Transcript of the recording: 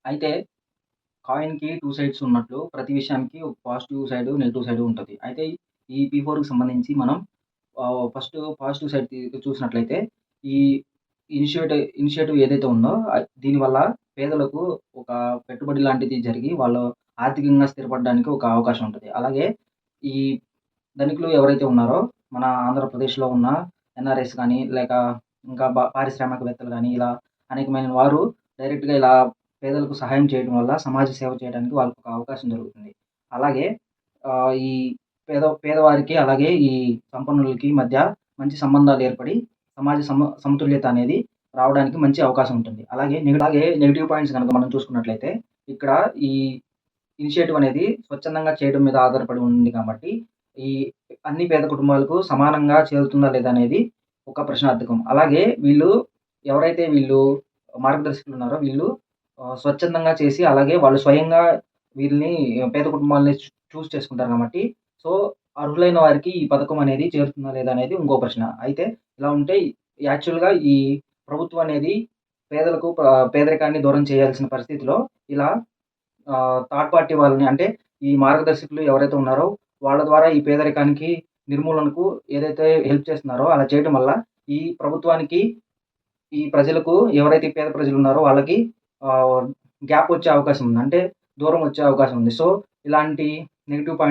అయితే కాయిన్‌కి 2 సైడ్స్ ఉన్నట్లు ప్రతి విషయానికి ఒక పాజిటివ్ సైడ్, నెగెటివ్ సైడ్ ఉంటది. అయితే ఈ P4కి సంబంధించి మనం ఫస్ట్ పాజిటివ్ సైడ్ చూసినట్లయితే ఈ ఇనిషియేటివ్ ఏదైతే ఉందో దీనివల్ల పేదలకు ఒక పెట్టుబడి లాంటిది జరిగి వాళ్ళు ఆర్థికంగా స్థిరపడడానికి ఒక అవకాశం ఉంటది. అలాగే ఈ ధనికులు ఎవరైతే ఉన్నారో మన ఆంధ్రప్రదేశ్‌లో ఉన్న ఎన్ఆర్‌ఐస్ గాని, లేక ఇంకా పారిశ్రామికవేత్తలు గాని, ఇలా అనేకమైన వారు డైరెక్ట్‌గా ఇలా పేదలకు సహాయం చేయడం వల్ల సమాజ సేవ చేయడానికి వాళ్ళకొక అవకాశం దొరుకుతుంది. అలాగే ఈ పేదవారికి అలాగే ఈ సంపన్నులకి మధ్య మంచి సంబంధాలు ఏర్పడి సమాజ సమతుల్యత అనేది రావడానికి మంచి అవకాశం ఉంటుంది. అలాగే నెగెటివ్ పాయింట్స్ గనక మనం చూసుకున్నట్లయితే ఇక్కడ ఈ ఇనిషియేటివ్ అనేది స్వచ్ఛందంగా చేయడం మీద ఆధారపడి ఉంది కాబట్టి, ఈ అన్ని పేద కుటుంబాలకు సమానంగా చేరుతుందా లేదా అనేది ఒక ప్రశ్నార్థకం. అలాగే ఎవరైతే మార్గదర్శకులున్నారో వీళ్ళు స్వచ్ఛందంగా చేసి అలాగే వాళ్ళు స్వయంగా వీళ్ళని పేద కుటుంబాలని చూజ్ చేసుకుంటారు కాబట్టి, సో, అర్హులైన వారికి ఈ పథకం అనేది చేరుతుందా లేదా అనేది ఇంకో ప్రశ్న. అయితే ఇలా ఉంటే యాక్చువల్‌గా ఈ ప్రభుత్వం అనేది పేదలకు పేదరికాన్ని దూరం చేయాల్సిన పరిస్థితిలో ఇలా థర్డ్ పార్టీ వాళ్ళని అంటే ఈ మార్గదర్శకులు ఎవరైతే ఉన్నారో వాళ్ళ ద్వారా ఈ పేదరికానికి నిర్మూలనకు ఏదైతే హెల్ప్ చేస్తున్నారో అలా చేయడం వల్ల ఈ ప్రభుత్వానికి, ఈ ప్రజలకు ఎవరైతే పేద ప్రజలున్నారో వాళ్ళకి ఆహ్, గ్యాప్ వచ్చే అవకాశం ఉంది. అంటే దూరం వచ్చే అవకాశం ఉంది. సో, ఇలాంటి నెగెటివ్ పాయింట్స్